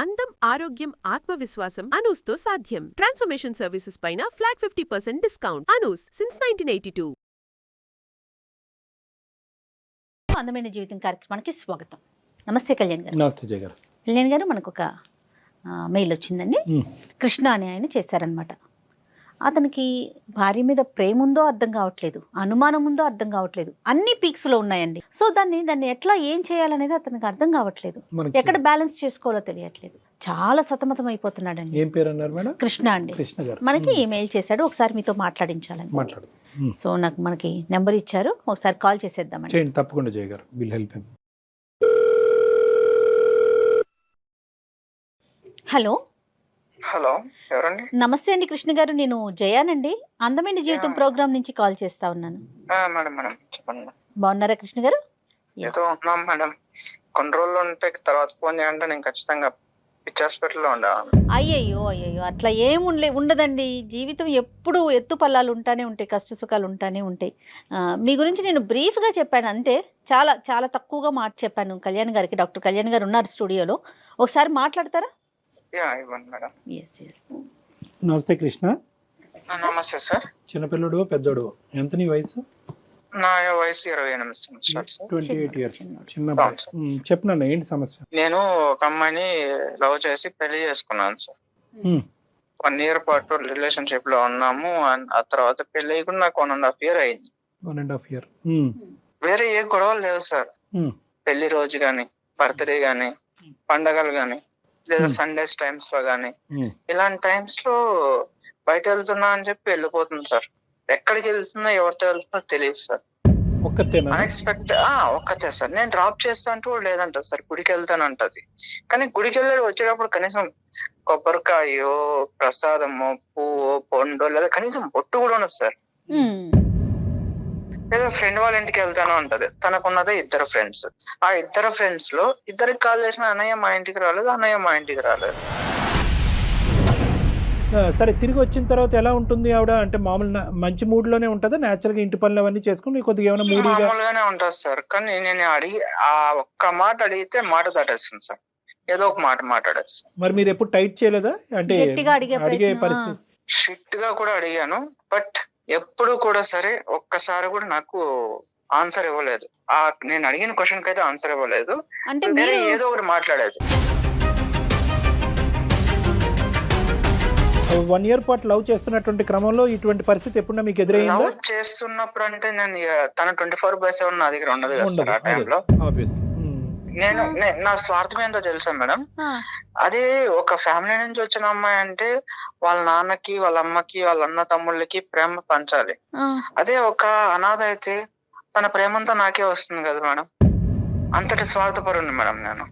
అందం, ఆరోగ్యం, ఆత్మవిశ్వాసం అనూస్తో సాధ్యం. ట్రాన్స్ఫర్మేషన్ సర్వీసెస్ పైన ఫ్లాట్ 50% డిస్కౌంట్. అనూస్ సిన్స్ 1982. అందమైన జీవితం కార్యక్రమానికి స్వాగతం. నమస్తే కళ్యాణ్ గారు. నమస్తే జయ గారు. కళ్యాణ్ గారు, మనకు ఒక మెయిల్ వచ్చిందండి. కృష్ణ అనే ఆయన చేశారనమాట. అతనికి భార్య మీద ప్రేమ ఉందో అర్థం కావట్లేదు, అనుమానం ఉందో అర్థం కావట్లేదు, అన్ని పీక్స్లో ఉన్నాయండి. సో దాన్ని ఎట్లా ఏం చేయాలనేది అతనికి అర్థం కావట్లేదు, ఎక్కడ బ్యాలెన్స్ చేసుకోవాలో తెలియట్లేదు, చాలా సతమతం అయిపోతున్నాడండి. ఏం పేరు అన్నారు మేడం? కృష్ణ అండి. కృష్ణ గారు మనకి ఈమెయిల్ చేశాడు, ఒకసారి మీతో మాట్లాడించాలని. సో మనకి నెంబర్ ఇచ్చారు, ఒకసారి కాల్ చేసేద్దామండి. చేయండి, తప్పకుండా జయ గారు. Will help him. Hello. Hello, ఎవరండి? నమస్తే అండి కృష్ణ గారు, నేను జయానండి. అందమైన జీవితం ప్రోగ్రామ్ నుంచి కాల్ చేస్తా ఉన్నాను. మేడం మేడం చెప్పండి. బాగున్నారా కృష్ణ గారు? ఏదో ఉన్నాం మేడం. కొన్ని రోజులు ఉంటే తర్వాత ఫోన్ చేయాలంటే నేను ఖచ్చితంగా పిచ్చి హాస్పిటల్లో ఉండాలి. అయ్యయ్యో అట్లా ఏం ఉండదండి. జీవితం ఎప్పుడు ఎత్తు పల్లాలు ఉంటానే ఉంటాయి, కష్ట సుఖాలు ఉంటానే ఉంటాయి. మీ గురించి నేను బ్రీఫ్గా చెప్పాను అంతే, చాలా చాలా తక్కువగా మాట చెప్పాను కళ్యాణ్ గారికి. డాక్టర్ కళ్యాణ్ గారు ఉన్నారు స్టూడియోలో, ఒకసారి మాట్లాడతారా? ఇవ్వండి మేడం. నమస్తే కృష్ణ. నమస్తే సార్. చిన్నపిల్లడు పెద్దోడు ఎంత నీ వయసు? నా వయసు 28 సంవత్సరాలు సార్. 28 years. చిన్న చెప్పినా ఏంటి సమస్య? నేను ఒక అమ్మాయిని లవ్ చేసి పెళ్లి చేసుకున్నాను సార్. 1 year పాటు రిలేషన్షిప్ లో ఉన్నాము. ఆ తర్వాత పెళ్లి అయ్యి కూడా నాకు 1.5 year అయింది. 1.5 year. వేరే ఏ గొడవలు లేవు సార్. పెళ్లి రోజు గాని, బర్త్డే గాని, పండగలు గాని, లేదా సండేస్ టైమ్స్ లో గానీ, ఇలాంటి టైమ్స్ లో బయట వెళ్తున్నా అని చెప్పి వెళ్ళిపోతుంది సార్. ఎక్కడికి వెళ్తున్నా, ఎవరితో వెళ్తున్నా తెలియదు సార్. అన్ఎక్స్పెక్టెడ్ ఒక్కతే సార్. నేను డ్రాప్ చేస్తా అంటూ లేదంట సార్, గుడికి వెళ్తానంటది. కానీ గుడికి వెళ్ళి వచ్చేటప్పుడు కనీసం కొబ్బరికాయో, ప్రసాదమో, పువ్వు, పండు, లేదా కనీసం బొట్టు కూడా ఉన్నది సార్. లేదా ఫ్రెండ్ వాళ్ళ ఇంటికి వెళ్తాను అంటది. తనకున్నదే 2 ఫ్రెండ్స్. ఆ 2 ఫ్రెండ్స్ లో ఇద్దరికి కాల్ చేసిన అన్నయ్య మా ఇంటికి రాలేదు, అన్నయ్య మా ఇంటికి రాలేదు. సరే, తిరిగి వచ్చిన తర్వాత ఎలా ఉంటుంది ఆవిడ? అంటే మామూలు మంచి మూడ్ లోనే ఉంటుందా? నేచురల్ గా ఇంటి పనులు అవన్నీ చేసుకుని కొద్దిగా ఏమైనా మామూలుగానే ఉంటుంది సార్. కానీ నేను ఆ ఒక్క మాట అడిగితే మాట దాటేస్తుంది సార్. ఏదో ఒక మాట మాట్లాడేస్తుంది. మరి మీరు ఎప్పుడు టైట్ చేయలేదా? అంటే అడిగే పరిస్థితి? స్ట్రిక్ట్ గా కూడా అడిగాను, బట్ ఎప్పుడు కూడా సరే ఒక్కసారి కూడా నాకు ఆన్సర్ ఇవ్వలేదు. నేను అడిగిన క్వశ్చన్ కి అయితే ఆన్సర్ ఇవ్వలేదు, అంటే ఏదో ఒకటి మాట్లాడేది. 1 year పాటు లవ్ చేస్తున్నటువంటి క్రమంలో ఇటువంటి పరిస్థితి ఎప్పుడన్నా మీకు ఎదురైందా? లవ్ చేస్తున్నప్పుడు అంటే నేను తన 24/7 నా దగ్గర ఉండదు కదా సార్. ఆ టైంలో నేను నా స్వార్థం ఏంటో తెలుసా మేడం? అదే ఒక ఫ్యామిలీ నుంచి వచ్చిన అమ్మాయి అంటే వాళ్ళ నాన్నకి, వాళ్ళ అమ్మకి, వాళ్ళ అన్న తమ్ముళ్ళకి ప్రేమ పంచాలి. అదే ఒక అనాథ అయితే తన ప్రేమంతా నాకే వస్తుంది కదా మేడం. అంతటి స్వార్థపరుని మేడం నేను.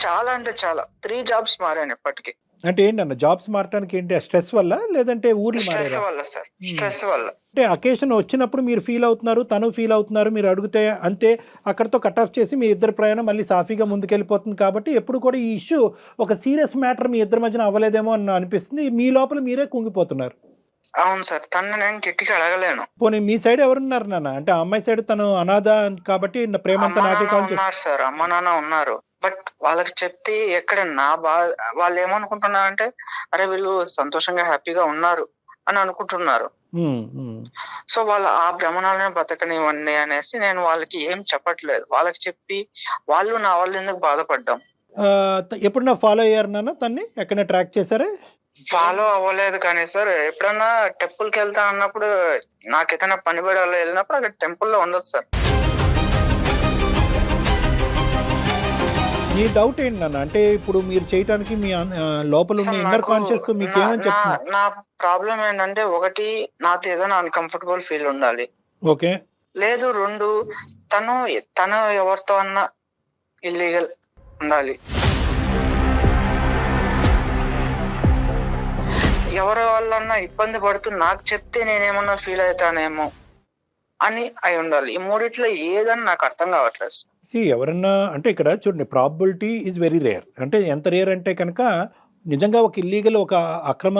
చాలా అంటే చాలా 3 jobs మారాను ఇప్పటికి. అంటే ఏంటన్న జాబ్స్ మారడానికి ఏంటి? స్ట్రెస్ వల్ల, లేదంటే ఊర్లు స్ట్రెస్ వల్ల సార్. స్ట్రెస్ వల్ల. అంటే అకేషన్ వచ్చినప్పుడు మీరు ఫీల్ అవుతున్నారు, తను ఫీల్ అవుతున్నారు, మీరు అడిగితే అంతే అక్కడతో కట్ ఆఫ్ చేసి మీ ఇద్దరు ప్రయాణం మళ్ళీ సాఫీగా ముందుకెళ్ళిపోతుంది. కాబట్టి ఎప్పుడు కూడా ఈ ఇష్యూ ఒక సీరియస్ మ్యాటర్ మీ ఇద్దరి మధ్యన అవ్వలేదేమో అని అనిపిస్తుంది. మీ లోపల మీరే కుంగిపోతున్నారు. అవును సార్. తను నేను గట్టిగా అడగలేను. పోనీ మీ సైడ్ ఎవరున్నారు నాన్న? అంటే అమ్మాయి సైడ్ తను అనాథ కాబట్టి ప్రేమంతా నాకే కాల్ ఉన్నారు సార్. అమ్మ నాన్న ఉన్నారు, బట్ వాళ్ళకి చెప్తే ఎక్కడ నా వాళ్ళు ఏమనుకుంటున్నారంటే అరే వీళ్ళు సంతోషంగా హ్యాపీగా ఉన్నారు అని అనుకుంటున్నారు. సో వాళ్ళు ఆ భ్రమణాలనే బతకనివ్వండి అనేసి నేను వాళ్ళకి ఏం చెప్పట్లేదు. వాళ్ళకి చెప్పి వాళ్ళు నా వాళ్ళు ఎందుకు బాధపడ్డాం. ఎప్పుడన్నా ఫాలో అయ్యారు నాన్న తన్ని? ఎక్కడైనా ట్రాక్ చేశారే? ఫాలో అవ్వలేదు కానీ సార్, ఎప్పుడన్నా టెంపుల్ కి వెళ్తా అన్నప్పుడు, నాకు ఏదైనా పని పడాలో వెళ్ళినప్పుడు అక్కడ టెంపుల్లో ఉండదు సార్. మీ డౌట్ ఏంటి నాన్న? అంటే ఇప్పుడు మీరు చేయడానికి మీ లోపల ఉన్న ఇన్నర్ కాన్షియస్ మీకు ఏమని చెప్తున్నారు? నా ప్రాబ్లం ఏంటంటే, ఒకటి నాతో ఏదైనా అన్కంఫర్టబుల్ ఫీల్ ఉండాలి. ఓకే. లేదు 2 తను ఎవరితో అన్నా ఇల్లీగల్ ఉండాలి. ఎవరి వాళ్ళన్నా ఇబ్బంది పడుతూ నాకు చెప్తే నేనేమన్నా ఫీల్ అవుతానేమో అని అయి ఉండాలి. ఈ మూడిట్లో ఏదని నాకు అర్థం కావట్లేదు. ఎవరన్నా అంటే ఇక్కడ చూడండి, ప్రాబిలిటీ ఈజ్ వెరీ రేర్. అంటే ఎంత రేర్ అంటే కనుక నిజంగా ఒక ఇల్లీగల్ ఒక అక్రమ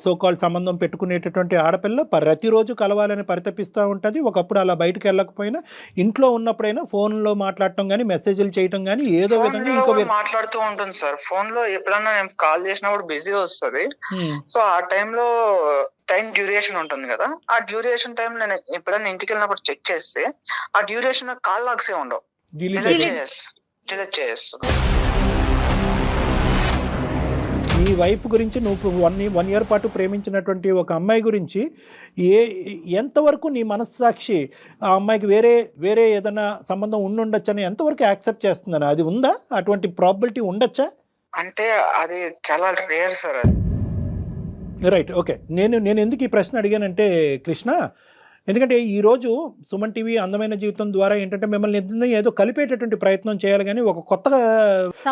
సోకాల్ సంబంధం పెట్టుకునేటటువంటి ఆడపిల్ల ప్రతిరోజు కలవాలని పరితపిస్తూ ఉంటుంది. ఒకప్పుడు అలా బయటకు వెళ్ళకపోయినా ఇంట్లో ఉన్నప్పుడైనా ఫోన్లో మాట్లాడటం కానీ మెసేజ్లు చేయటం కానీ ఏదో విధంగా ఇంకో మాట్లాడుతూ ఉంటుంది సార్. ఫోన్ లో ఎప్పుడన్నా నేను కాల్ చేసినప్పుడు బిజీ వస్తుంది. సో ఆ టైంలో టైం డ్యూరేషన్ ఉంటుంది కదా, ఆ డ్యూరేషన్ టైం నేను ఎప్పుడైనా ఇంటికి వెళ్ళినప్పుడు చెక్ చేస్తే ఆ డ్యూరేషన్ కాల్ లాగ్సే ఉండవు, డిలీట్ చేస్తాను. ఈ వైఫ్ గురించి నువ్వు వన్ ఇయర్ పాటు ప్రేమించినటువంటి ఒక అమ్మాయి గురించి ఎంతవరకు నీ మనస్సాక్షి ఆ అమ్మాయికి వేరే ఏదైనా సంబంధం ఉండుండొచ్చని ఎంతవరకు యాక్సెప్ట్ చేస్తుందని, అది ఉందా? అటువంటి ప్రాబిలిటీ ఉండొచ్చా? అంటే అది చాలా రేర్ సార్. అది రైట్, ఓకే. నేను ఎందుకు ఈ ప్రశ్న అడిగానంటే కృష్ణ, ఎందుకంటే ఈరోజు సుమన్ టీవీ అందమైన జీవితం ద్వారా ఏంటంటే మిమ్మల్ని ఇద్దరిని ఏదో కలిపేటటువంటి ప్రయత్నం చేయాలి, కానీ ఒక కొత్త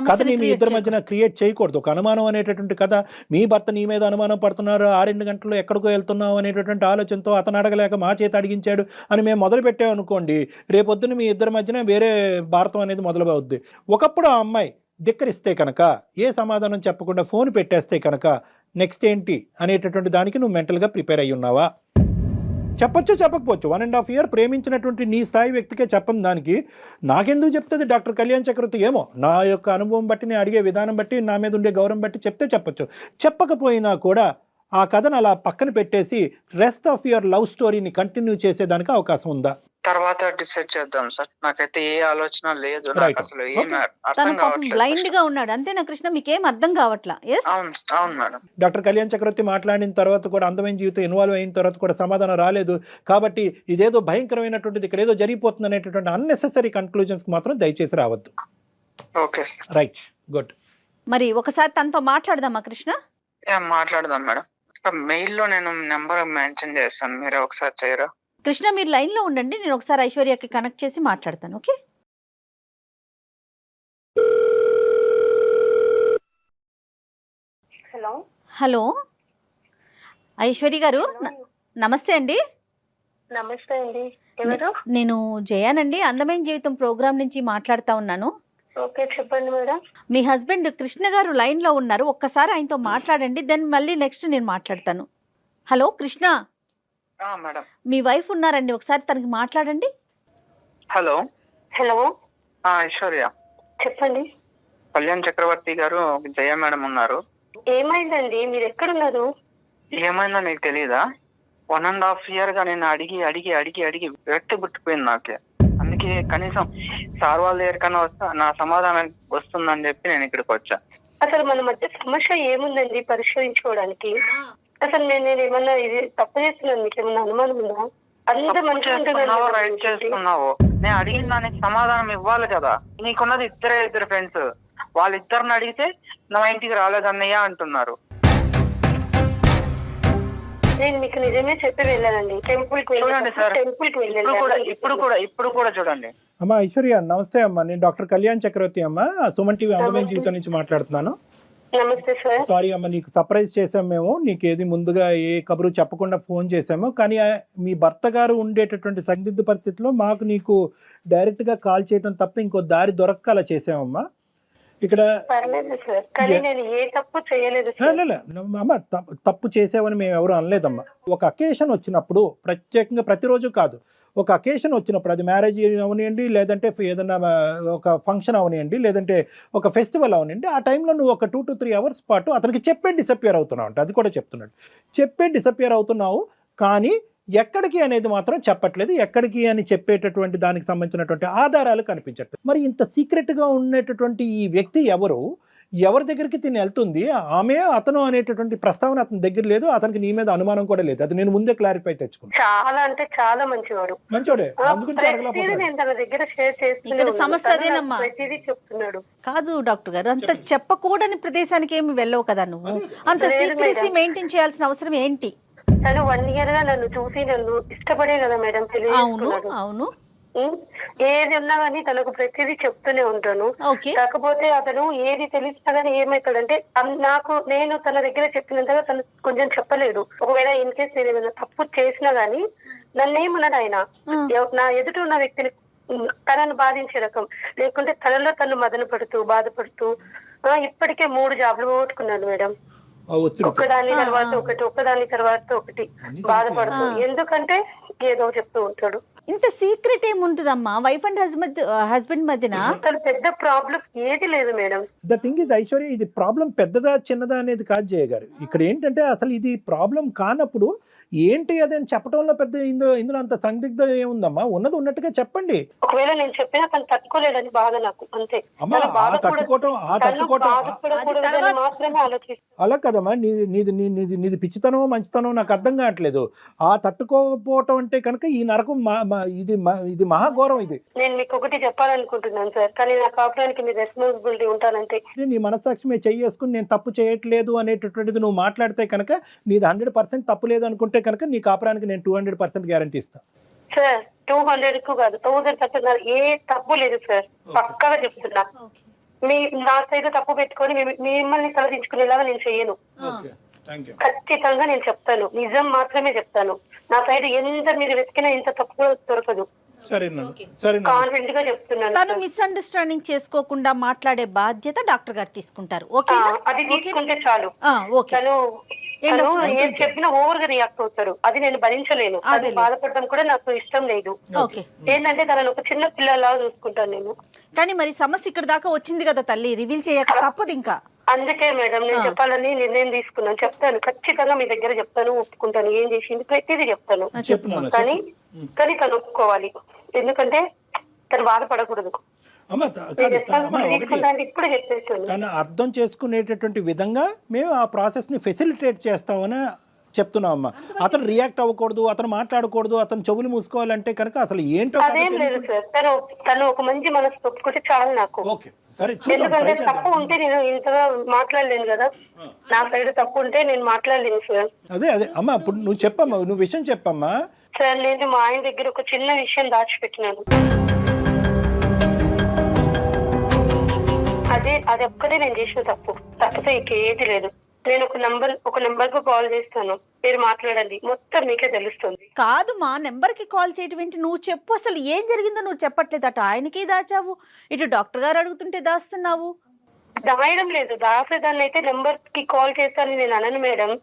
కథని మీ ఇద్దరి మధ్యన క్రియేట్ చేయకూడదు. ఒక అనుమానం అనేటటువంటి కథ, మీ భర్త నీ మీద అనుమానం పడుతున్నారు, 6 గంటల్లో ఎక్కడికో వెళ్తున్నావు అనేటటువంటి ఆలోచనతో అతను అడగలేక మా చేత అడిగించాడు అని మేము మొదలు పెట్టామనుకోండి, రేపొద్దున మీ ఇద్దరి మధ్యన వేరే భారతం అనేది మొదలవుద్ది. ఒకప్పుడు ఆ అమ్మాయి ధిక్కరిస్తే కనుక, ఏ సమాధానం చెప్పకుండా ఫోన్ పెట్టేస్తే కనుక నెక్స్ట్ ఏంటి అనేటటువంటి దానికి నువ్వు మెంటల్గా ప్రిపేర్ అయ్యి ఉన్నావా? చెప్పొచ్చు, చెప్పకపోవచ్చు. 1.5 year ప్రేమించినటువంటి నీ స్థాయి వ్యక్తికే చెప్పని దానికి నాకెందుకు చెప్తుంది డాక్టర్ కళ్యాణ్ చక్రవర్తి? ఏమో నా యొక్క అనుభవం బట్టి, నేను అడిగే విధానం బట్టి, నా మీద ఉండే గౌరవం బట్టి చెప్తే చెప్పొచ్చు. చెప్పకపోయినా కూడా ఆ కథను అలా పక్కన పెట్టేసి రెస్ట్ ఆఫ్ యువర్ లవ్ స్టోరీని కంటిన్యూ చేసేదానికి అవకాశం ఉందా? తర్వాత డిసైడ్ చేద్దాం సార్. నాకైతే ఏ ఆలోచన లేదు, నాకు అసలు ఏం అర్థం కావట్లేదు. బ్లైండ్ గా ఉన్నాడు అంతేనా కృష్ణ? మీకేం అర్థం కావట్లా? అవును మేడం. డాక్టర్ కళ్యాణ్ చక్రవర్తి మాట్లాడిన తర్వాత కూడా, అందమైన జీవితం ఇన్వాల్వ్ అయిన తర్వాత కూడా సమాధానం రాలేదు కాబట్టి ఇదేదో భయంకరమైనటువంటిది, ఇక్కడ ఏదో జరిగిపోతుంది అనేటటువంటి అన్నెసెసరీ కన్క్లూజన్స్ మాత్రం దయచేసి రావద్దు. Okay right, good. మరి ఒకసారి తనతో మాట్లాడదామా కృష్ణ? మాట్లాడదాం మేడం. మెయిల్ లో నేను నెంబర్ మెన్షన్ చేస్తాను, మీరు ఒకసారి చేయరా? కృష్ణ మీరు లైన్ లో ఉండండి, నేను ఒకసారి ఐశ్వర్యకి కనెక్ట్ చేసి మాట్లాడతాను. ఓకే. హలో ఐశ్వర్య గారు, నమస్తే అండి. నమస్తే అండి. ఎవరు? నేను జయానండి, అందమైన జీవితం ప్రోగ్రామ్ నుంచి మాట్లాడుతా ఉన్నాను. ఓకే, చెప్పండి మేడం. మీ హస్బెండ్ కృష్ణ గారు లైన్ లో ఉన్నారు, ఒక్కసారి ఆయనతో మాట్లాడండి, దెన్ మళ్ళీ నెక్స్ట్ నేను మాట్లాడతాను. హలో కృష్ణ, మేడం మీ వైఫ్ ఉన్నారండి, ఒకసారి తనకి మాట్లాడండి. హలో. హలో ఐశ్వర్య చెప్పండి. కళ్యాణ్ చక్రవర్తి గారు, జయ మేడం ఉన్నారు. ఏమైందండి? మీరు ఎక్కడున్నారు? ఏమైందో నీకు తెలీదా? 1.5 year గా నేను అడిగి అడిగి అడిగి అడిగి వ్యక్తి పుట్టిపోయింది నాకే. అందుకే కనీసం సార్ వాళ్ళ దగ్గరికన్నా వస్తా, నా సమాధానం వస్తుందని చెప్పి నేను ఇక్కడికి వచ్చా. అసలు మన మధ్య సమస్య ఏముందండి పరిష్కరించుకోవడానికి? అసలు నేను ఏమన్నా ఇది తప్పు చేస్తున్నాను, మీకు ఏమన్నా అనుమానం ఉందా? అంత మంచిగా రైట్ చేస్తున్నావు. నేను అడిగిన దానికి సమాధానం ఇవ్వాలి కదా. నీకున్నది ఇద్దరు ఫ్రెండ్స్, వాళ్ళిద్దరిని అడిగితే నా ఇంటికి రాలేదన్నయ్య అంటున్నారు. నేను మీకు నిజమే చెప్పి వెళ్ళానండి, టెంపుల్ కి చూడండి సార్, ఇప్పుడు కూడా చూడండి. అమ్మా ఐశ్వర్య, నమస్తే అమ్మా. నేను డాక్టర్ కళ్యాణ్ చక్రవర్తి అమ్మా, సుమన్ టీవీ అందమైన జీవితం నుంచి మాట్లాడుతున్నాను. నమస్తే సార్. సారీ అమ్మ, నీకు సర్ప్రైజ్ చేసాం మేము. నీకు ఏది ముందుగా ఏ కబురు చెప్పకుండా ఫోన్ చేసాము, కానీ మీ భర్త గారు ఉండేటటువంటి సందిగ్ధ పరిస్థితిలో మాకు నీకు డైరెక్ట్ గా కాల్ చేయడం తప్ప ఇంకో దారి దొరక్క అలా చేసామమ్మా. ఇక్కడ అమ్మ తప్పు చేసావని మేము ఎవరు అనలేదమ్మా. ఒక అకేషన్ వచ్చినప్పుడు, ప్రత్యేకంగా ప్రతిరోజు కాదు, ఒక అకేషన్ వచ్చినప్పుడు, అది మ్యారేజ్ అవనివ్వండి, లేదంటే ఏదైనా ఒక ఫంక్షన్ అవనివ్వండి, లేదంటే ఒక ఫెస్టివల్ అవనివ్వండి, ఆ టైంలో నువ్వు ఒక 2 to 3 hours పాటు అతనికి చెప్పే డిసప్పియర్ అవుతున్నావు అంటే, అది కూడా చెప్తున్నాడు, చెప్పే డిసప్పియర్ అవుతున్నావు, కానీ ఎక్కడికి అనేది మాత్రం చెప్పట్లేదు. ఎక్కడికి అని చెప్పేటటువంటి దానికి సంబంధించినటువంటి ఆధారాలు కనిపించట్లేదు. మరి ఇంత సీక్రెట్గా ఉండేటటువంటి ఈ వ్యక్తి ఎవరి దగ్గరికి తిని వెళ్తుంది? ఆమె అతను అనేటటువంటి ప్రస్తావన అతని దగ్గర లేదు, అతనికి నీ మీద అనుమానం కూడా లేదు. అది నేను ముందే క్లారిఫై తెచ్చుకున్నాను. చాలా అంటే చాలా మంచివాడు, మంచోడే. సమస్య అదేనమ్మా, చెప్తున్నాడు. కాదు డాక్టర్ గారు, అంత చెప్పకూడని ప్రదేశానికి ఏమి వెళ్ళవు కదా నువ్వు, అంత సీక్రెసీ మెయింటైన్ చేయాల్సిన అవసరం ఏంటి? తను 1 year గా నన్ను చూసి నన్ను ఇష్టపడే కదా మేడం పెళ్లి చేసుకున్నాడు. అవును, ఏది ఉన్నా గానీ తనకు ప్రతిదీ చెప్తూనే ఉంటాను. కాకపోతే అతను ఏది తెలిసినా గానీ ఏమైతాడంటే, నేను తన దగ్గర చెప్పినంతగా తను కొంచెం చెప్పలేడు. ఒకవేళ ఇన్ కేస్ నేను ఏమైనా తప్పు చేసినా గానీ నన్ను ఏమన్నాడు ఆయన, నా ఎదుట ఉన్న వ్యక్తిని తనను బాధించే రకం, లేకుంటే తనలో తను మదన పడుతూ బాధపడుతూ ఇప్పటికే 3 జాబ్లు పోగొట్టుకున్నాను మేడం. ఒత్తిడి ఒక్కదాని తర్వాత ఒకటి, ఒక్కదాని తర్వాత ఒకటి బాధపడుతుంది. ఎందుకంటే ఏదో చెప్తూ ఉంటాడు. ఇంత సీక్రెట్ ఏముంటుందమ్మా వైఫ్ అండ్ హస్బెండ్ మధ్యన? అసలు పెద్ద ప్రాబ్లం ఏది లేదు madam. The thing is Aishwarya, ఇది ప్రాబ్లం పెద్దదా చిన్నదా అనేది కాదు జయ గారు. ఇక్కడ ఏంటంటే అసలు ఇది ప్రాబ్లం కానప్పుడు ఏంటి అది అని చెప్పడంలో పెద్ద ఇందులో అంత సందిగ్ధం ఏముందమ్మా? ఉన్నది ఉన్నట్టుగా చెప్పండి. ఒకవేళ నేను చెప్పినా తను తట్టుకోలేడని బాధ నాకు, అంతే. అమ్మా తట్టుకోవటం మాత్రమే ఆలోచిస్తాను. అలా కదమ్మా, నీది పిచ్చితనమో మంచితనమో నాకు అర్థం కావట్లేదు. ఆ తట్టుకోకపోవటం అంటే కనుక ఈ నరకం ఇది మహాఘోరం. ఇది నేను మీకు ఒకటి చెప్పాలనుకుంటున్నాను సార్, కానీ నా కాపురానికి మీ రెస్పాన్సిబిలిటీ ఉంటానంటే. నీ మనస్సాక్షి మీద చేసుకుని నేను తప్పు చేయట్లేదు అనేటటువంటిది నువ్వు మాట్లాడితే కనుక నీది 100% తప్పు లేదు అనుకుంటే కనుక నీ కాపురానికి నేను 200% గ్యారంటీ ఇస్తాను సార్. 200 కాదు, 1000 చెప్తున్నారు. ఏ తప్పు లేదు సార్, పక్కాగా చెప్తున్నా. నా సైడ్ తప్పు పెట్టుకొని మిమ్మల్ని తలదించుకునేలాగా నేను చెయ్యను. ఖచ్చితంగా నేను చెప్తాను, నిజం మాత్రమే చెప్తాను. నా సైడ్ ఎంత మీరు వెతికినా ఇంత తప్పు దొరకదు. కాన్ఫిడెంట్ గా చెప్తున్నాను. తను మిస్అండర్స్టాండింగ్ చేసుకోకుండా మాట్లాడే బాధ్యత డాక్టర్ గారు తీసుకుంటారు. అది తీసుకుంటే చాలు. తను ఏం చెప్పినా ఓవర్ గా రియాక్ట్ అవుతారు, అది నేను భరించలేను. అది బాధపడడం కూడా నాకు ఇష్టం లేదు. ఏంటంటే తనను ఒక చిన్న పిల్లలాగా చూసుకుంటాను నేను. కానీ మరి సమస్య ఇక్కడ దాకా వచ్చింది కదా తల్లి, రివీల్ చేయక తప్పదు. ఇంకా అందుకే మేడం నేను చెప్పాలని నిర్ణయం తీసుకున్నాను. చెప్తాను, ఖచ్చితంగా మీ దగ్గర చెప్తాను, ఒప్పుకుంటాను. ఏం చేసింది ప్రతిదీ చెప్తాను. కానీ తను ఒప్పుకోవాలి, ఎందుకంటే తను బాధపడకూడదు. ఇప్పుడు చెప్పేస్తాను. తను అర్థం చేసుకునేటటువంటి విధంగా మేము ఆ ప్రాసెస్ ని ఫెసిలిటేట్ చేస్తామని చెప్తున్నాం అమ్మా. అతను రియాక్ట్ అవ్వకూడదు, అతను మాట్లాడకూడదు, అతను చెవులు మూసుకోవాలంటే కనుక అసలు ఏంటో అదేం లేదు సార్. తను ఒక మంచి మనసు ఒప్పుకుంటే చాలు నాకు. ఎందుకంటే తప్పు ఉంటే నేను ఇంతగా మాట్లాడలేను కదా, నా సైడ్ తప్పు ఉంటే నేను మాట్లాడలేను సార్. అదే అమ్మా, ఇప్పుడు నువ్వు చెప్పమ్మా, నువ్వు విషయం చెప్పమ్మా. సార్ నేను మా ఆయన దగ్గర ఒక చిన్న విషయం దాచిపెట్టినాను. అది ఒక్కటే నేను చేసిన తప్పితే ఇంకేది లేదు. నేను ఒక నెంబర్ కు కాల్ చేస్తాను, మీరు మాట్లాడండి, మొత్తం మీకే తెలుస్తుంది. కాదు మా నెంబర్ కి కాల్ చేయటం ఏంటి? నువ్వు చెప్పు, అసలు ఏం జరిగిందో నువ్వు చెప్పట్లేదు. అటు ఆయనకి దాచావు, ఇటు డాక్టర్ గారు అడుగుతుంటే దాస్తున్నావు. దాయడం లేదు, దాసేదాన్ని అయితే నెంబర్ కి కాల్ చేస్తానని నేను అనను మేడం.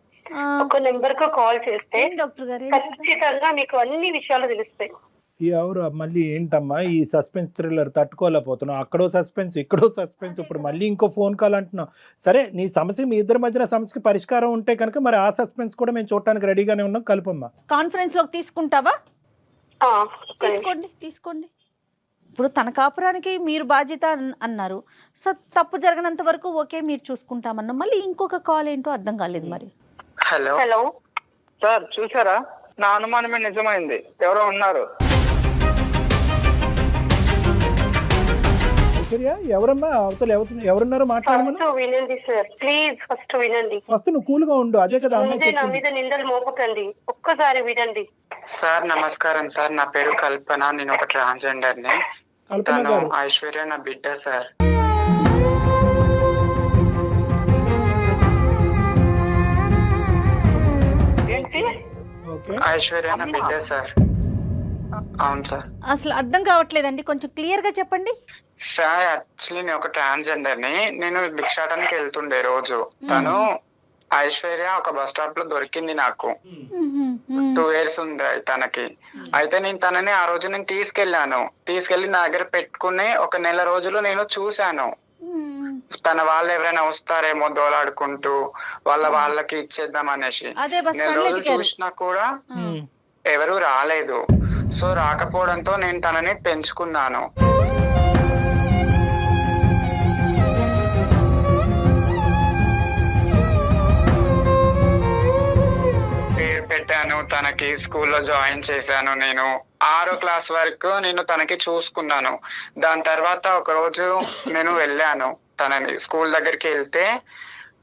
ఒక నెంబర్ కు కాల్ చేస్తే డాక్టర్ గారు ఖచ్చితంగా మీకు అన్ని విషయాలు తెలుస్తాయి. ఎవరు మళ్ళీ ఏంటమ్మా ఈ సస్పెన్స్ థ్రిల్లర్ తట్టుకోలేకపోతున్నావు? అక్కడో సస్పెన్స్, ఇక్కడో సస్పెన్స్, ఇప్పుడు మళ్ళీ ఇంకో ఫోన్ కాల్ అంటున్నావు. సరే, నీ సమస్య మీ ఇద్దరి మధ్యన సమస్యకి పరిష్కారం ఉంటే కనుక మరి ఆ సస్పెన్స్ కూడా మేము చూడటానికి రెడీగానే ఉన్నాం. కలుపమ్మా. కాన్ఫరెన్స్ లోకి తీసుకుంటావా? తీసుకోండి. ఇప్పుడు తన కాపురానికి మీరు బాధ్యత అన్నారు. సో తప్పు జరగనంత వరకు ఓకే మీరు చూసుకుంటామన్నా, మళ్ళీ ఇంకొక కాల్ ఏంటో అర్థం కాలేదు మరి. హలో సార్, చూసారా? నా అనుమానమే నిజమైంది. ఎవరో ఉన్నారు. ఎవరమ్మా అవతల ఎవరున్నారో మాట్లాడమని వినండి సార్, ప్లీజ్ ఫస్ట్ వినండి. ఫస్ట్ నువ్వు కూల్ గా ఉండు. అదే కదా నా మీద నిందలు మోపకండి, ఒక్కసారి వినండి. సార్ నమస్కారం సార్, నా పేరు కల్పన, నేను ఒక ట్రాన్స్జెండర్ ని. తను ఐశ్వర్య నా బిడ్డ సార్. ఐశ్వర్య నా బిడ్డ సార్. అవును సార్. అసలు అర్థం కావట్లేదండి, కొంచెం క్లియర్ గా చెప్పండి సార్. యాక్చువల్లీ నేను ఒక ట్రాన్స్జెండర్ ని, నేను భిక్షాటానికి వెళ్తుండే రోజు. తను ఐశ్వర్య ఒక బస్ స్టాప్ లో దొరికింది నాకు. 2 years ఉంది తనకి. అయితే నేను తనని ఆ రోజు నేను తీసుకెళ్లి నా దగ్గర పెట్టుకుని 1 నెల రోజులు నేను చూశాను. తన వాళ్ళు ఎవరైనా వస్తారేమో దోలాడుకుంటూ వాళ్ళకి ఇచ్చేద్దాం అనేసి. 1 నెల రోజులు చూసినా కూడా ఎవరు రాలేదు. సో రాకపోవడంతో నేను తనని పెంచుకున్నాను. పేరు పెట్టాను, తనకి స్కూల్లో జాయిన్ చేశాను. నేను 6వ క్లాస్ వరకు నేను తనకి చూసుకున్నాను. దాని తర్వాత ఒక రోజు నేను వెళ్ళాను తనని స్కూల్ దగ్గరికి. వెళ్తే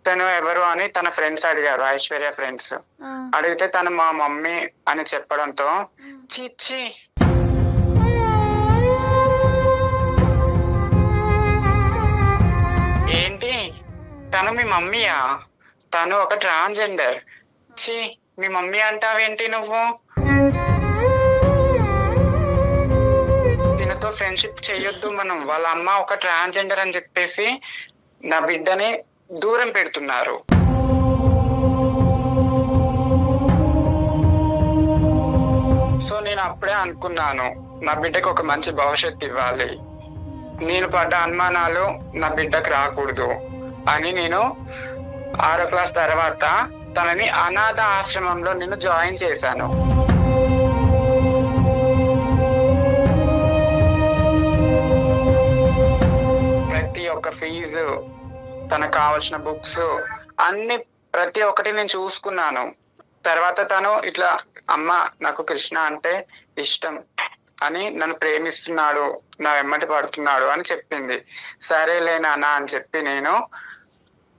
తను ఎవరు అని తన ఫ్రెండ్స్ అడిగారు, ఐశ్వర్య ఫ్రెండ్స్. అడిగితే తను మా మమ్మీ అని చెప్పడంతో చిచ్చి ఏంటి తను మీ మమ్మీయా? తను ఒక ట్రాన్స్జెండర్. చి, మీ మమ్మీ అంటావేంటి నువ్వు? తినతో ఫ్రెండ్షిప్ చెయ్యొద్దు మనం. వాళ్ళ అమ్మ ఒక ట్రాన్స్జెండర్ అని చెప్పేసి నా బిడ్డని దూరం పెడుతున్నారు. సో నేను అప్పుడే అనుకున్నాను, నా బిడ్డకు ఒక మంచి భవిష్యత్తు ఇవ్వాలి, నేను పడ్డ అనుమానాలు నా బిడ్డకు రాకూడదు అని నేను 6వ క్లాస్ తర్వాత తనని అనాథ ఆశ్రమంలో నేను జాయిన్ చేశాను. ప్రతి ఒక్క ఫీజు, తనకు కావాల్సిన బుక్స్ అన్ని ప్రతి ఒక్కటి నేను చూసుకున్నాను. తర్వాత తను ఇట్లా, అమ్మ నాకు కృష్ణ అంటే ఇష్టం అని, నన్ను ప్రేమిస్తున్నాడు, నా వెమ్మటి పడుతున్నాడు అని చెప్పింది. సరేలే నాన్న అని చెప్పి నేను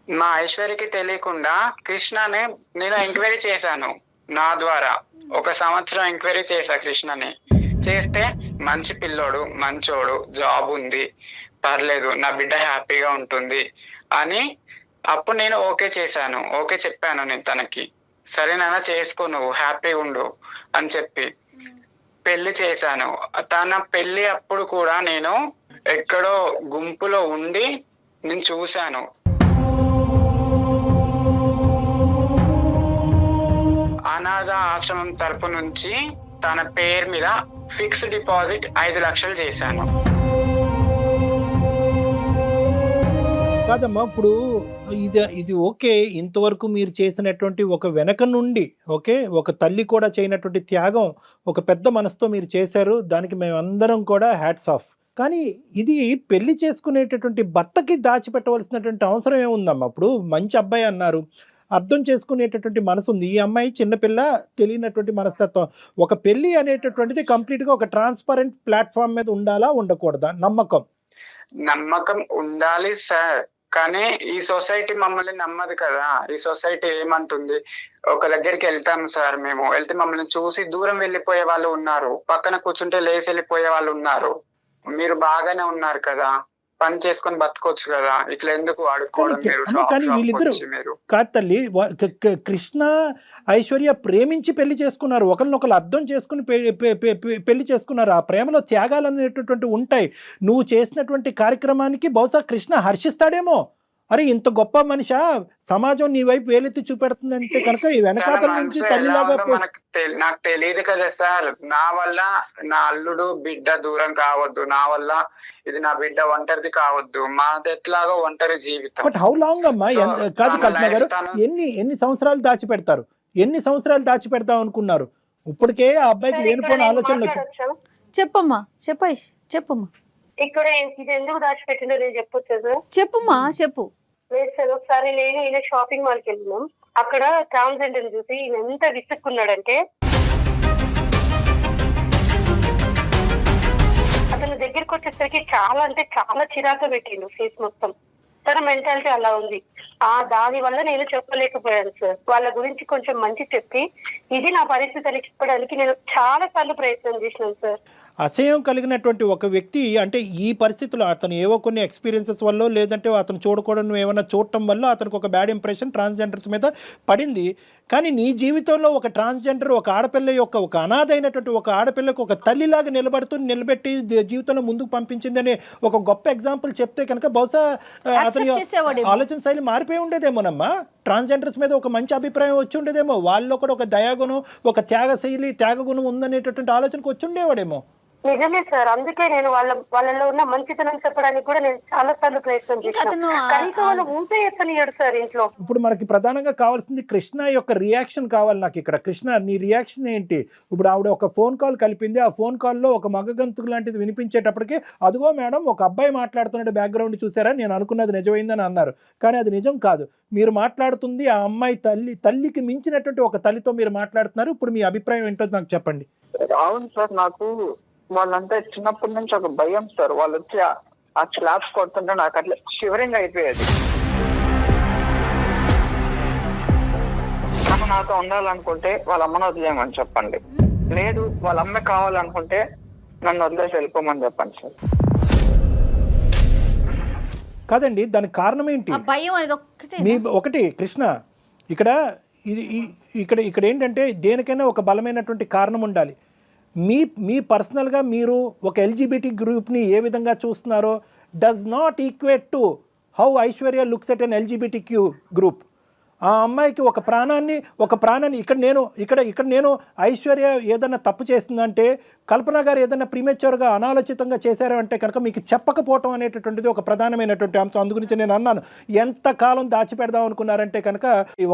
మా ఐశ్వర్యకి తెలియకుండా కృష్ణని నేను ఎంక్వైరీ చేశాను. నా ద్వారా 1 సంవత్సరం ఎంక్వైరీ చేశా కృష్ణని. చేస్తే మంచి పిల్లోడు, మంచోడు, జాబ్ ఉంది, పర్లేదు, నా బిడ్డ హ్యాపీగా ఉంటుంది అని అప్పుడు నేను ఓకే చేశాను. ఓకే చెప్పాను నేను తనకి, సరే నాన్న చేసుకో, నువ్వు హ్యాపీగా ఉండు అని చెప్పి పెళ్లి చేశాను. తన పెళ్లి అప్పుడు కూడా నేను ఎక్కడో గుంపులో ఉండి నేను చూశాను. అనాథ ఆశ్రమం తరపు నుంచి తన పేరు మీద ఫిక్స్డ్ డిపాజిట్ 5 లక్షలు చేశాను. కాదమ్మా, ఇప్పుడు ఇది ఓకే, ఇంతవరకు మీరు చేసినటువంటి ఒక వెనక నుండి ఓకే, ఒక తల్లి కూడా చేయనటువంటి త్యాగం ఒక పెద్ద మనసుతో మీరు చేశారు, దానికి మేమందరం కూడా హ్యాట్స్ ఆఫ్. కానీ ఇది పెళ్లి చేసుకునేటటువంటి భర్తకి దాచిపెట్టవలసినటువంటి అవసరం ఏముందమ్మా? ఇప్పుడు మంచి అబ్బాయి అన్నారు, అర్థం చేసుకునేటటువంటి మనసు ఉంది. ఈ అమ్మాయి చిన్నపిల్ల, తెలియనటువంటి మనస్తత్వం. ఒక పెళ్లి అనేటటువంటిది కంప్లీట్గా ఒక ట్రాన్స్పరెంట్ ప్లాట్ఫామ్ మీద ఉండాలా, ఉండకూడదా? నమ్మకం ఉండాలి సార్, కానీ ఈ సొసైటీ మమ్మల్ని నమ్మదు కదా. ఈ సొసైటీ ఏమంటుంది, ఒక దగ్గరికి వెళ్తాము సార్, మేము వెళ్తే మమ్మల్ని చూసి దూరం వెళ్ళిపోయే వాళ్ళు ఉన్నారు, పక్కన కూర్చుంటే లేచి వెళ్ళిపోయే వాళ్ళు ఉన్నారు. మీరు బాగానే ఉన్నారు కదా, పని చేసుకొని బతకొచ్చు కదా, ఇట్లా ఎందుకు అడుక్కోవడం మీరు? కానీ వీళ్ళిద్దరు కాదు తల్లి, కృష్ణ ఐశ్వర్య ప్రేమించి పెళ్లి చేసుకున్నారు, ఒకరినొకరు అర్థం చేసుకుని పెళ్లి చేసుకున్నారు. ఆ ప్రేమలో త్యాగాలు అనేటటువంటి ఉంటాయి. నువ్వు చేసినటువంటి కార్యక్రమానికి బహుశా కృష్ణ హర్షిస్తాడేమో. అరే ఇంత గొప్ప మనిషి, సమాజం నీ వైపు వేలెత్తి చూపెడుతుందంటే కనుక ఈ వెనకాతల నుంచి తల్లిలాగా. నాకు తెలియదు కదా సార్, నా వల్ల నా అల్లుడు బిడ్డ దూరం కావద్దు, నా వల్ల ఇది నా బిడ్డ ఒంటరిది కావద్దు, మాది ఎట్లాగో ఒంటరి జీవితం. బట్ హౌ లాంగ్ అమ్మా? కాదు కల్పన గారు, ఎన్ని సంవత్సరాలు దాచిపెడతారు? ఎన్ని సంవత్సరాలు దాచిపెడతాం అనుకున్నారు? ఇప్పటికే ఆ అబ్బాయికి లేనిపోయిన ఆలోచనలు వచ్చాయి. చెప్పమ్మా, చెప్పమ్మా. ఇక్కడ ఇది ఎందుకు దాచిపెట్టిందో నేను చెప్పొచ్చు సార్? చెప్పుమా, చెప్పు. లేదు సార్, ఒకసారి నేను ఈయన షాపింగ్ మాల్కి వెళ్ళినాం. అక్కడ ట్రాన్స్జెండర్ చూసి ఈయన ఎంత విసుక్కున్నాడంటే, అతను దగ్గరికి వచ్చేసరికి చాలా అంటే చాలా చిరాకు పెట్టిండు ఫేస్ మొత్తం. తన మెంటాలిటీ అలా ఉంది. దాని వల్ల నేను చెప్పలేకపోయాను సార్. వాళ్ళ గురించి కొంచెం మంచి చెప్పి ఇది నా పరిస్థితి అని చెప్పడానికి నేను చాలా సార్లు ప్రయత్నం చేసినాను సార్. అసహ్యం కలిగినటువంటి ఒక వ్యక్తి అంటే ఈ పరిస్థితుల్లో అతను ఏవో కొన్ని ఎక్స్పీరియన్సెస్ వల్ల, లేదంటే అతను చూడకూడదు ఏమైనా చూడటం వల్ల అతనికి ఒక బ్యాడ్ ఇంప్రెషన్ ట్రాన్స్జెండర్స్ మీద పడింది. కానీ నీ జీవితంలో ఒక ట్రాన్స్జెండర్, ఒక ఆడపిల్ల యొక్క, ఒక అనాథ అయినటువంటి ఒక ఆడపిల్లకు ఒక తల్లిలాగా నిలబెట్టి జీవితంలో ముందుకు పంపించిందనే ఒక గొప్ప ఎగ్జాంపుల్ చెప్తే కనుక బహుశా అతని ఆలోచన శైలి మారిపోయి ఉండేదేమోనమ్మా. ట్రాన్స్జెండర్స్ మీద ఒక మంచి అభిప్రాయం వచ్చి ఉండేదేమో, వాళ్ళలో కూడా ఒక దయాగుణం, ఒక త్యాగగుణం ఉందనేటటువంటి ఆలోచనకు వచ్చి ఉండేవాడేమో. నిజమే సార్, అందుకే నేను వాళ్ళలో ఉన్న మంచితనం చెప్పడానికి కూడా నేను చాలా సార్లు ప్రయత్నం చేశాను. వాళ్ళు ఊపే ఎత్తనియాడు సార్ ఇంట్లో. ఇప్పుడు మనకి ప్రధానంగా కావాల్సింది కృష్ణ యొక్క రియాక్షన్ కావాలి నాకు ఇక్కడ. కృష్ణ, నీ రియాక్షన్ ఏంటి? ఇప్పుడు ఆవిడ ఒక ఫోన్ కాల్ కలిపింది, ఆ ఫోన్ కాల్లో ఒక మగగంతుకు లాంటిది వినిపించేటప్పటికి, అదిగో మేడం ఒక అబ్బాయి మాట్లాడుతున్నాడు బ్యాక్గ్రౌండ్ చూసారా, నేను అనుకున్నది నిజమైందని అన్నారు. కానీ అది నిజం కాదు. మీరు మాట్లాడుతుంది ఆ అమ్మాయి తల్లికి మించినటువంటి ఒక తల్లితో మీరు మాట్లాడుతున్నారు. ఇప్పుడు మీ అభిప్రాయం ఏంటో నాకు చెప్పండి. అవును సార్, నాకు వాళ్ళంతా చిన్నప్పటి నుంచి ఒక భయం సార్. వాళ్ళు వచ్చి ఆ స్లాబ్స్ కొడుతుంటే నాకు అట్లా షివరింగ్ అయిపోయేది. నాతో ఉండాలనుకుంటే వాళ్ళ అమ్మను వదిలేయమని చెప్పండి, లేదు వాళ్ళ అమ్మ కావాలనుకుంటే నన్ను వదిలేసి వెళ్ళిపోమని చెప్పండి సార్. కాదండి, దానికి కారణం ఏంటి? ఒకటి కృష్ణ, ఇక్కడ ఏంటంటే దేనికైనా ఒక బలమైనటువంటి కారణం ఉండాలి. మీ పర్సనల్గా మీరు ఒక ఎల్జిబిటీ గ్రూప్ని ఏ విధంగా చూస్తున్నారో does not equate to how Aishwarya looks at an LGBTQ group. ఆ అమ్మాయికి ఒక ప్రాణాన్ని ఇక్కడ నేను ఐశ్వర్య ఏదైనా తప్పు చేసిందంటే, కల్పన గారు ఏదైనా ప్రీమెచ్యూర్గా అనాలోచితంగా చేశారు అంటే కనుక మీకు చెప్పకపోవటం అనేటటువంటిది ఒక ప్రధానమైనటువంటి అంశం. అందుగురించి నేను అన్నాను, ఎంతకాలం దాచిపెడదాం అనుకున్నారంటే కనుక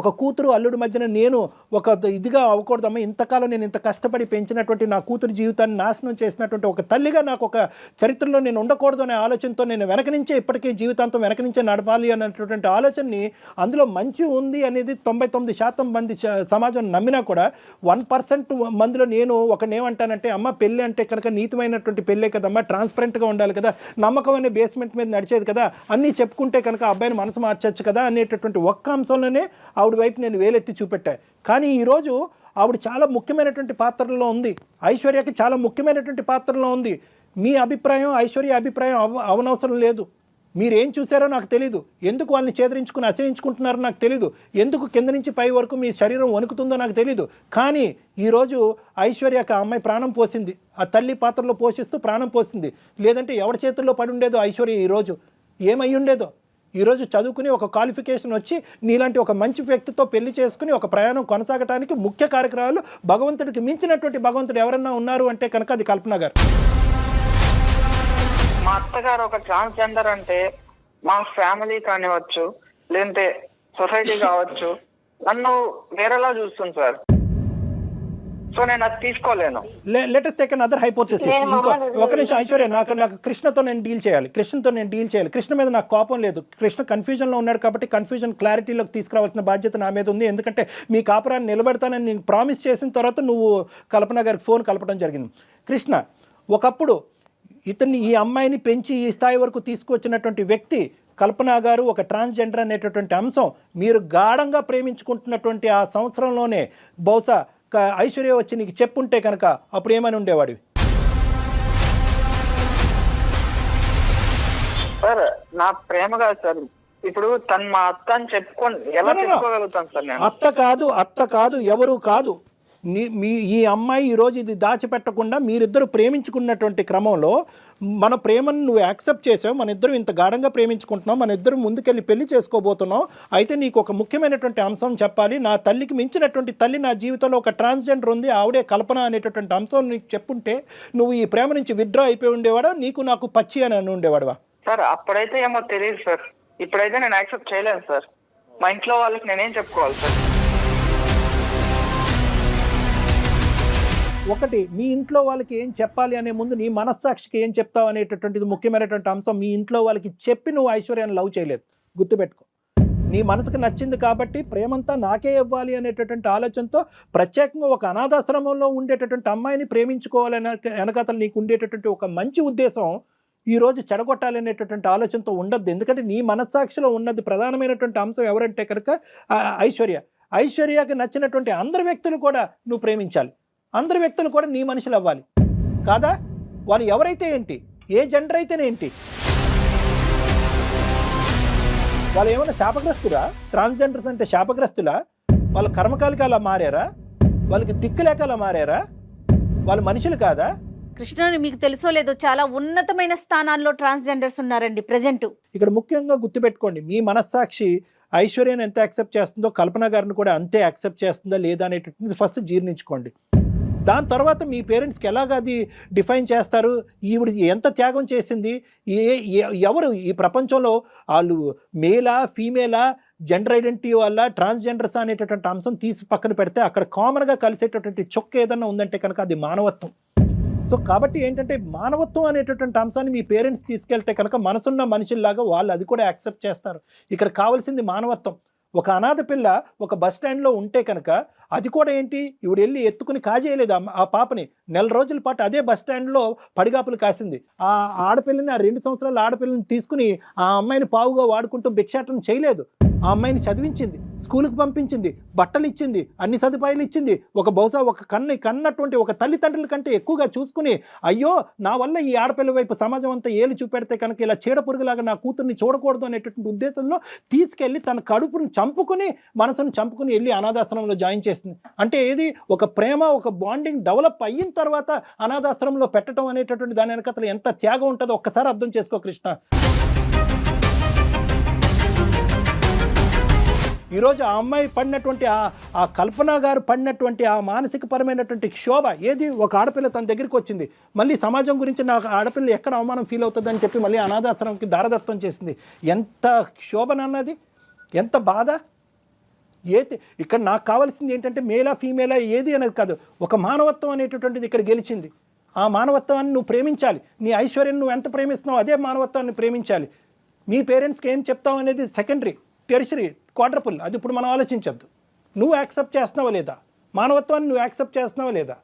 ఒక కూతురు అల్లుడి మధ్యన నేను ఒక ఇదిగా అవ్వకూడదమ్మా, ఇంతకాలం నేను ఇంత కష్టపడి పెంచినటువంటి నా కూతురు జీవితాన్ని నాశనం చేసినటువంటి ఒక తల్లిగా నాకు ఒక చరిత్రలో నేను ఉండకూడదు అనే ఆలోచనతో నేను వెనక నుంచే ఇప్పటికీ జీవితాంతం వెనక నుంచే నడపాలి అన్నటువంటి ఆలోచనని, అందులో మంచి ఉంది అనేది 99% మంది సమాజం నమ్మినా కూడా 1% మందిలో నేను ఒకనేమంటానంటే, అమ్మ పెళ్ళి అంటే కనుక నీతిమైనటువంటి పెళ్ళే కదమ్మా, ట్రాన్స్పరెంట్గా ఉండాలి కదా, నమ్మకం అనే బేస్మెంట్ మీద నడిచేది కదా, అన్నీ చెప్పుకుంటే కనుక అబ్బాయిని మనసు మార్చచ్చు కదా అనేటటువంటి ఒక్క అంశంలోనే ఆవిడ వైపు నేను వేలెత్తి చూపెట్టా. కానీ ఈరోజు ఆవిడ చాలా ముఖ్యమైనటువంటి పాత్రలో ఉంది, ఐశ్వర్యకి చాలా ముఖ్యమైనటువంటి పాత్రలో ఉంది. మీ అభిప్రాయం ఐశ్వర్య అభిప్రాయం అవనవసరం లేదు. మీరేం చూసారో నాకు తెలీదు, ఎందుకు వాళ్ళని చేదరించుకుని అసహించుకుంటున్నారో నాకు తెలీదు, ఎందుకు కింద నుంచి పై వరకు మీ శరీరం వణుకుతుందో నాకు తెలీదు. కానీ ఈరోజు ఐశ్వర్యకి ఆ అమ్మాయి ప్రాణం పోసింది, ఆ తల్లి పాత్రలో పోషిస్తూ ప్రాణం పోసింది. లేదంటే ఎవరి చేతుల్లో పడి ఉండేదో ఐశ్వర్య ఈరోజు, ఏమై ఉండేదో. ఈరోజు చదువుకుని ఒక క్వాలిఫికేషన్ వచ్చి నీలాంటి ఒక మంచి వ్యక్తితో పెళ్లి చేసుకుని ఒక ప్రయాణం కొనసాగటానికి ముఖ్య కార్యక్రమాలు భగవంతుడికి మించినటువంటి భగవంతుడు ఎవరన్నా ఉన్నారు అంటే కనుక అది కల్పన గారు. మా అత్తగారు ఒక ట్రాన్స్జెండర్ అంటే మా ఫ్యామిలీ కానివచ్చు, లేదంటే సొసైటీ కావచ్చు, నన్ను వేరేలా చూస్తుంది సార్. సో నేను అది తీసుకోలేను. Let us take another hypothesis. ఒక నిమిషం ఐశ్వర్య, నాకు కృష్ణతో నేను డీల్ చేయాలి. కృష్ణ మీద నాకు కోపం లేదు. కృష్ణ కన్ఫ్యూజన్లో ఉన్నాడు కాబట్టి కన్ఫ్యూజన్ క్లారిటీలోకి తీసుకురావాల్సిన బాధ్యత నా మీద ఉంది. ఎందుకంటే మీ కాపురాన్ని నిలబెడతానని నేను ప్రామిస్ చేసిన తర్వాత నువ్వు కల్పన గారికి ఫోన్ కలపడం జరిగింది. కృష్ణ, ఒకప్పుడు ఈ అమ్మాయిని పెంచి ఈ స్థాయి వరకు తీసుకొచ్చినటువంటి వ్యక్తి కల్పన గారు ఒక ట్రాన్స్జెండర్ అనేటటువంటి అంశం మీరు గాఢంగా ప్రేమించుకుంటున్నటువంటి ఆ సంవత్సరంలోనే బహుశా ఐశ్వర్య వచ్చి నీకు చెప్పుంటే కనుక అప్పుడు ఏమని ఉండేవాడివి? సార్ నా ప్రేమ కాదు సార్, ఇప్పుడు తను మా అత్త అని చెప్పుకొని ఎలా చెప్పుకోగలుగుతాను సార్ నేను? అత్త కాదు ఎవరు కాదు. ఈ అమ్మాయి ఈరోజు ఇది దాచిపెట్టకుండా మీరిద్దరు ప్రేమించుకున్నటువంటి క్రమంలో మన ప్రేమను నువ్వు యాక్సెప్ట్ చేసావు, మన ఇద్దరు ఇంత గాఢంగా ప్రేమించుకుంటున్నాం, మన ఇద్దరు ముందుకెళ్ళి పెళ్లి చేసుకోబోతున్నాం. అయితే నీకు ఒక ముఖ్యమైనటువంటి అంశం చెప్పాలి, నా తల్లికి మించినటువంటి తల్లి నా జీవితంలో ఒక ట్రాన్స్జెండర్ ఉంది, ఆవిడే కల్పన అనేటటువంటి అంశం నీకు చెప్పుంటే నువ్వు ఈ ప్రేమ నుంచి విత్డ్రా అయిపోయి ఉండేవాడా, నీకు నాకు పచ్చి అని అని ఉండేవాడువా? సార్ అప్పుడైతే ఏమో తెలియదు సార్, ఇప్పుడైతే నేను యాక్సెప్ట్ చేయలేను సార్. మా ఇంట్లో వాళ్ళకి నేనేం చెప్పుకోవాలి సార్? ఒకటి, మీ ఇంట్లో వాళ్ళకి ఏం చెప్పాలి అనే ముందు నీ మనస్సాక్షికి ఏం చెప్తావు అనేటటువంటిది ముఖ్యమైనటువంటి అంశం. మీ ఇంట్లో వాళ్ళకి చెప్పి నువ్వు ఐశ్వర్యాన్ని లవ్ చేయలేదు, గుర్తుపెట్టుకో. నీ మనసుకు నచ్చింది కాబట్టి ప్రేమంతా నాకే ఇవ్వాలి అనేటటువంటి ఆలోచనతో ప్రత్యేకంగా ఒక అనాథాశ్రమంలో ఉండేటటువంటి అమ్మాయిని ప్రేమించుకోవాలనే వెనకాతలు నీకు ఉండేటటువంటి ఒక మంచి ఉద్దేశం ఈరోజు చెడగొట్టాలి అనేటటువంటి ఆలోచనతో ఉండద్దు. ఎందుకంటే నీ మనస్సాక్షిలో ఉన్నది ప్రధానమైనటువంటి అంశం ఎవరంటే కనుక ఐశ్వర్యకి నచ్చినటువంటి అందరి వ్యక్తులు కూడా నువ్వు ప్రేమించాలి, అందరి వ్యక్తులు కూడా నీ మనుషులు అవ్వాలి కాదా? వాళ్ళు ఎవరైతే ఏంటి, ఏ జెండర్ అయితేనేంటి, వాళ్ళు ఏమైనా శాపగ్రస్తురా? ట్రాన్స్జెండర్స్ అంటే శాపగ్రస్తులా? వాళ్ళ కర్మకాలికి అలా మారారా? వాళ్ళకి దిక్కు లేక అలా మారారా? వాళ్ళు మనుషులు కాదా? కృష్ణ, మీకు తెలుసో లేదో చాలా ఉన్నతమైన స్థానాల్లో ట్రాన్స్జెండర్స్ ఉన్నారండి ప్రజెంట్. ఇక్కడ ముఖ్యంగా గుర్తుపెట్టుకోండి, మీ మనస్సాక్షి ఐశ్వర్యను ఎంత యాక్సెప్ట్ చేస్తుందో కల్పన గారిని కూడా అంతే యాక్సెప్ట్ చేస్తుందా లేదా అనేటటువంటిది ఫస్ట్ జీర్ణించుకోండి. దాని తర్వాత మీ పేరెంట్స్కి ఎలాగ అది డిఫైన్ చేస్తారు, ఈవిడ ఎంత త్యాగం చేసింది, ఎవరు ఈ ప్రపంచంలో వాళ్ళు మేలా ఫీమేలా, జెండర్ ఐడెంటిటీ వల్ల ట్రాన్స్జెండర్స్ అనేటటువంటి అంశం తీసి పక్కన పెడితే అక్కడ కామన్గా కలిసేటటువంటి చొక్క ఏదన్నా ఉందంటే కనుక అది మానవత్వం. సో కాబట్టి ఏంటంటే మానవత్వం అనేటటువంటి అంశాన్ని మీ పేరెంట్స్ తీసుకెళ్తే కనుక మనసున్న మనుషుల్లాగా వాళ్ళు అది కూడా యాక్సెప్ట్ చేస్తారు. ఇక్కడ కావాల్సింది మానవత్వం. ఒక అనాథ పిల్ల ఒక బస్ స్టాండ్లో ఉంటే కనుక అది కూడా ఏంటి, ఇవిడు వెళ్ళి ఎత్తుకుని కాజేయలేదు ఆ పాపని. 4 రోజుల పాటు అదే బస్ స్టాండ్లో పడిగాపులు కాసింది. ఆ ఆడపిల్లని, ఆ 2 సంవత్సరాల ఆడపిల్లని తీసుకుని ఆ అమ్మాయిని పావుగా వాడుకుంటూ భిక్షాటన చేయలేదు. ఆ అమ్మాయిని చదివించింది, స్కూల్కి పంపించింది, బట్టలు ఇచ్చింది, అన్ని సదుపాయాలు ఇచ్చింది. బహుశా ఒక కన్నటువంటి ఒక తల్లిదండ్రుల కంటే ఎక్కువగా చూసుకుని, అయ్యో నా వల్ల ఈ ఆడపిల్ల వైపు సమాజం అంతా ఏలు చూపెడితే కనుక ఇలా చీడ పురుగులాగా నా కూతుర్ని చూడకూడదు అనేటటువంటి ఉద్దేశంలో తీసుకెళ్ళి తన కడుపుని చంపుకుని, మనసును చంపుకుని వెళ్ళి అనాథాశ్రమంలో జాయిన్ చేసింది. అంటే ఏది, ఒక ప్రేమ, ఒక బాండింగ్ డెవలప్ అయిన తర్వాత అనాథాశ్రమంలో పెట్టడం అనేటటువంటి దాని వెనకతలు ఎంత త్యాగం ఉంటుందో ఒక్కసారి అర్థం చేసుకో కృష్ణ. ఈరోజు ఆ అమ్మాయి పడినటువంటి ఆ కల్పన గారు పడినటువంటి ఆ మానసికపరమైనటువంటి క్షోభ ఏది, ఒక ఆడపిల్ల తన దగ్గరికి వచ్చింది, మళ్ళీ సమాజం గురించి నాకు ఆడపిల్ల ఎక్కడ అవమానం ఫీల్ అవుతుందని చెప్పి మళ్ళీ అనాథాశ్రమంకి దారదత్తం చేసింది. ఎంత క్షోభనన్నది, ఎంత బాధ. ఇక్కడ నాకు కావాల్సింది ఏంటంటే మేలా ఫీమేలా ఏది అనేది కాదు, ఒక మానవత్వం అనేటటువంటిది ఇక్కడ గెలిచింది. ఆ మానవత్వాన్ని నువ్వు ప్రేమించాలి. నీ ఐశ్వర్యం నువ్వు ఎంత ప్రేమిస్తున్నావు అదే మానవత్వాన్ని ప్రేమించాలి. మీ పేరెంట్స్కి ఏం చెప్తావు అనేది సెకండరీ, టెరిషరీ, క్వాడ్రపుల్, అది ఇప్పుడు మనం ఆలోచించద్దు. నువ్వు యాక్సెప్ట్ చేస్తున్నావా లేదా, మానవత్వాన్ని నువ్వు యాక్సెప్ట్ చేస్తున్నావా లేదా.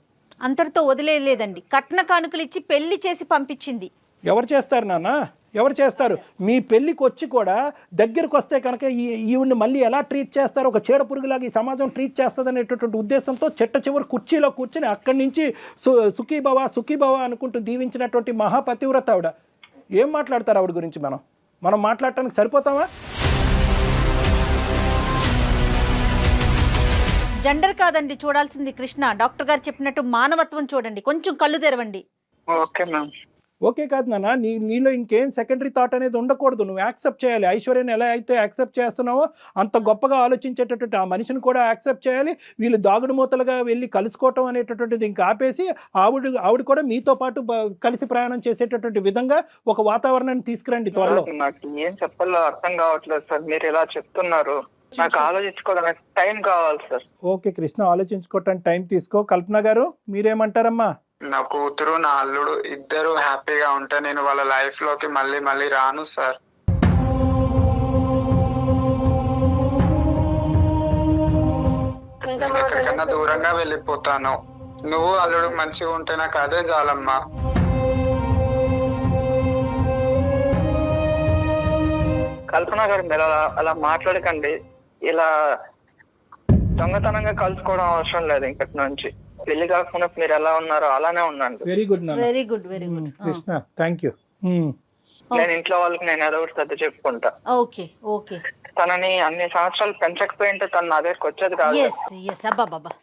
అంతటితో వదిలేదండి, కట్న కానుకలు ఇచ్చి పెళ్లి చేసి పంపించింది. ఎవరు చేస్తారు నాన్న, ఎవరు చేస్తారు? మీ పెళ్ళికి వచ్చి కూడా దగ్గరకు వస్తే కనుక ఈవిడ్ని మళ్ళీ ఎలా ట్రీట్ చేస్తారు, ఒక చీడ పురుగులాగా ఈ సమాజం ట్రీట్ చేస్తుంది అనేటటువంటి ఉద్దేశంతో చెట్ట చివరి కుర్చీలో కూర్చొని అక్కడి నుంచి సుఖీభవ అనుకుంటూ దీవించినటువంటి మహాపతివ్రత ఆవిడ. ఏం మాట్లాడతారు ఆవిడ గురించి? మనం మాట్లాడటానికి సరిపోతామా? జెండర్ కాదండి చూడాల్సింది కృష్ణ, డాక్టర్ గారు చెప్పినట్టు మానవత్వం చూడండి, కొంచెం కళ్ళు తెరవండి. Okay ma'am. ఓకే కాదు నాన్న, నీలో ఇంకేం సెకండరీ థాట్ అనేది ఉండకూడదు. నువ్వు యాక్సెప్ట్ చేయాలి. ఐశ్వర్యాన్ని ఎలా అయితే యాక్సెప్ట్ చేస్తున్నావో అంత గొప్పగా ఆలోచించేటటువంటి ఆ మనిషిని కూడా యాక్సెప్ట్ చేయాలి. వీళ్ళు దాగుడు మూతలుగా వెళ్ళి కలుసుకోవటం అనేటటువంటిది ఇంకా ఆపేసి ఆవిడ కూడా మీతో పాటు కలిసి ప్రయాణం చేసేటటువంటి విధంగా ఒక వాతావరణాన్ని తీసుకురండి త్వరలో. నాకు ఏం చెప్పాలో అర్థం కావట్లేదు సార్, మీరు ఇలా చెప్తున్నారు. నాకు ఆలోచించుకోవడానికి టైం కావాలి సార్. ఓకే కృష్ణ, ఆలోచించుకోవటానికి టైం తీసుకో. కల్పన గారు మీరేమంటారమ్మా? నా కూతురు నా అల్లుడు ఇద్దరు హ్యాపీగా ఉంటే నేను వాళ్ళ లైఫ్ లోకి మళ్ళీ రాను సార్. ఎక్కడికన్నా దూరంగా వెళ్ళిపోతాను. నువ్వు అల్లుడు మంచిగా ఉంటే నాకు అదే చాలమ్మా. కల్పన గారు మీరు అలా మాట్లాడకండి. ఇలా దొంగతనంగా కలుసుకోవడం అవసరం లేదు. ఇంకటి నుంచి పెళ్లి కాకుండా మీరు ఎలా ఉన్నారో అలానే ఉండండి. Very good very good very good Krishna, thank you. నేను ఇంట్లో వాళ్ళకి నేను ఏదో ఒకటి సర్ది చెప్పుకుంటా. Okay okay. తనని అన్ని సంవత్సరాలు పెంచకపోయింటే తను నా దగ్గరకు వచ్చేది కాదు.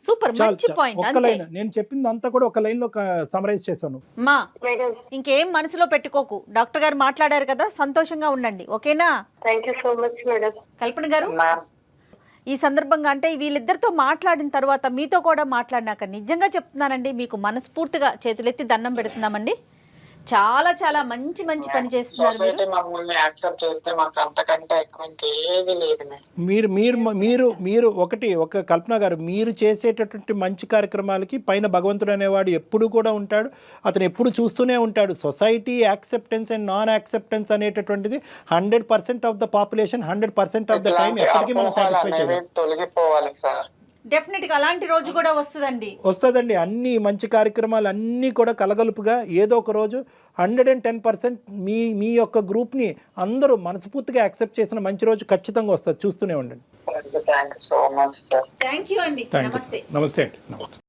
సూపర్, మంచి పాయింట్. ఒక్క లైన్, నేను చెప్పింది అంతా కూడా ఒక లైన్ లో సమరైజ్ చేశాను. మా ఇంకేం మనసులో పెట్టుకోకు, డాక్టర్ గారు మాట్లాడారు కదా, సంతోషంగా ఉండండి. ఓకేనా? Thank you so much madam. Kalpana garu, ఈ సందర్భంగా అంటే వీళ్ళిద్దరితో మాట్లాడిన తర్వాత మీతో కూడా మాట్లాడినాక నిజంగా చెప్తున్నానండి, మీకు మనస్ఫూర్తిగా చేతులెత్తి దండం పెడుతున్నామండి. చాలా చాలా మంచి పని చేస్తున్నారు. సొసైటీ మమ్మల్ని యాక్సెప్ట్ చేస్తే మాకు అంతకంటే ఎక్కువ ఇంకేమీ లేదు. మీరు ఒక కల్పన గారు, మీరు చేసేటటువంటి మంచి కార్యక్రమాలకి పైన భగవంతుడు అనేవాడు ఎప్పుడు కూడా ఉంటాడు. అతను ఎప్పుడు చూస్తూనే ఉంటాడు. Society acceptance and non acceptance అనేటటువంటిది 100% of the population 100% of the time ఎప్పటికీ మనం సాటిస్ఫై చేయాలి. తొలగిపోవాలి సార్. డెఫినెట్ గా అలాంటి రోజు కూడా వస్తుందండి. అన్ని మంచి కార్యక్రమాలు అన్నీ కూడా కలగలుపుగా ఏదో ఒక రోజు 110% మీ యొక్క గ్రూప్ని అందరూ మనస్ఫూర్తిగా యాక్సెప్ట్ చేసిన మంచి రోజు ఖచ్చితంగా వస్తుంది. చూస్తూనే ఉండండి. Thank you so much sir. Thank you అండి. నమస్తే. నమస్తే అండి. నమస్తే.